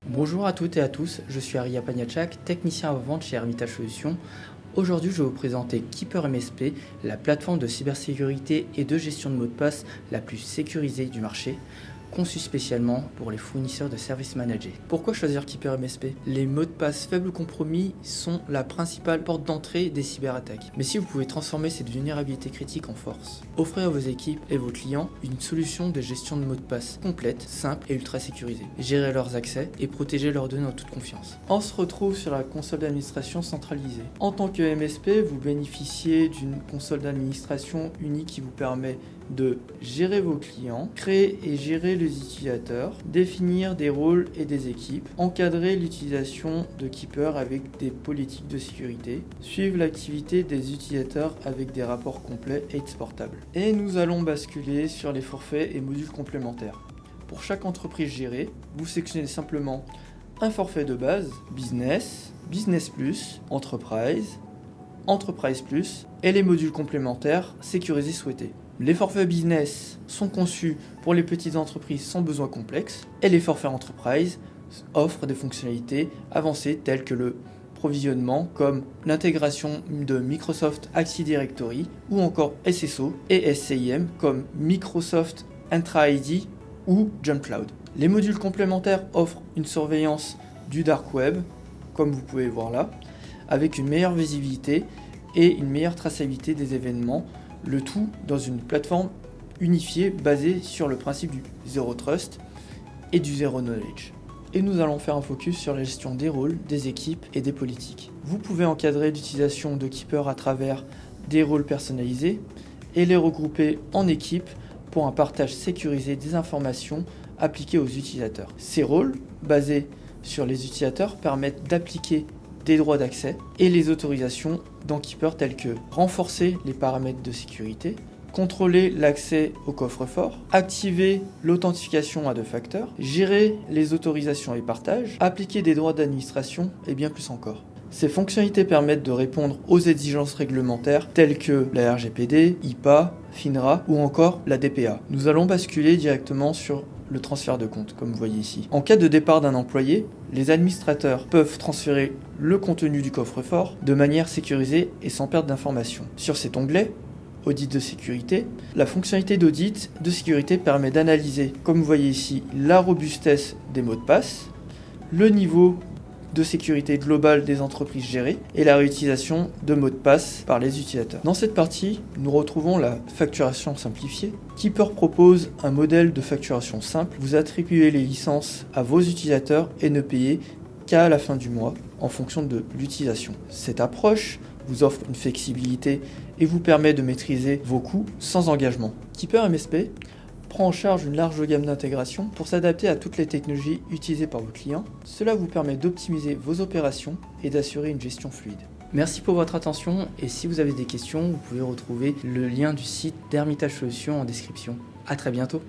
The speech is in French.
Bonjour à toutes et à tous, je suis Aria Paniachak, technicien en vente chez Hermitage Solutions. Aujourd'hui, je vais vous présenter Keeper MSP, la plateforme de cybersécurité et de gestion de mots de passe la plus sécurisée du marché, conçue spécialement pour les fournisseurs de services managés. Pourquoi choisir Keeper MSP? Les mots de passe faibles compromis sont la principale porte d'entrée des cyberattaques. Mais si vous pouvez transformer cette vulnérabilité critique en force, offrez à vos équipes et vos clients une solution de gestion de mots de passe complète, simple et ultra sécurisée. Gérez leurs accès et protégez leurs données en toute confiance. On se retrouve sur la console d'administration centralisée. En tant que MSP, vous bénéficiez d'une console d'administration unique qui vous permet de gérer vos clients, créer et gérer les utilisateurs, définir des rôles et des équipes, encadrer l'utilisation de Keeper avec des politiques de sécurité, suivre l'activité des utilisateurs avec des rapports complets et exportables. Et nous allons basculer sur les forfaits et modules complémentaires. Pour chaque entreprise gérée, vous sélectionnez simplement un forfait de base, Business, Business Plus, Enterprise, Enterprise Plus et les modules complémentaires sécurisés souhaités. Les forfaits business sont conçus pour les petites entreprises sans besoin complexe et les forfaits enterprise offrent des fonctionnalités avancées telles que le provisionnement comme l'intégration de Microsoft Active Directory ou encore SSO et SCIM comme Microsoft Entra ID ou Jump Cloud. Les modules complémentaires offrent une surveillance du dark web comme vous pouvez voir là avec une meilleure visibilité et une meilleure traçabilité des événements, le tout dans une plateforme unifiée basée sur le principe du Zero Trust et du Zero Knowledge. Et nous allons faire un focus sur la gestion des rôles, des équipes et des politiques. Vous pouvez encadrer l'utilisation de Keeper à travers des rôles personnalisés et les regrouper en équipes pour un partage sécurisé des informations appliquées aux utilisateurs. Ces rôles, basés sur les utilisateurs, permettent d'appliquer des droits d'accès et les autorisations dans Keeper telles que renforcer les paramètres de sécurité, contrôler l'accès au coffre-fort, activer l'authentification à deux facteurs, gérer les autorisations et partages, appliquer des droits d'administration et bien plus encore. Ces fonctionnalités permettent de répondre aux exigences réglementaires telles que la RGPD, IPA, FINRA ou encore la DPA. Nous allons basculer directement sur le transfert de compte, comme vous voyez ici. En cas de départ d'un employé, les administrateurs peuvent transférer le contenu du coffre-fort de manière sécurisée et sans perte d'informations. Sur cet onglet, Audit de sécurité, la fonctionnalité d'audit de sécurité permet d'analyser, comme vous voyez ici, la robustesse des mots de passe, le niveau de sécurité globale des entreprises gérées et la réutilisation de mots de passe par les utilisateurs. Dans cette partie, nous retrouvons la facturation simplifiée. Keeper propose un modèle de facturation simple. Vous attribuez les licences à vos utilisateurs et ne payez qu'à la fin du mois en fonction de l'utilisation. Cette approche vous offre une flexibilité et vous permet de maîtriser vos coûts sans engagement. Keeper MSP prend en charge une large gamme d'intégrations pour s'adapter à toutes les technologies utilisées par vos clients. Cela vous permet d'optimiser vos opérations et d'assurer une gestion fluide. Merci pour votre attention et si vous avez des questions, vous pouvez retrouver le lien du site d'Hermitage Solutions en description. À très bientôt.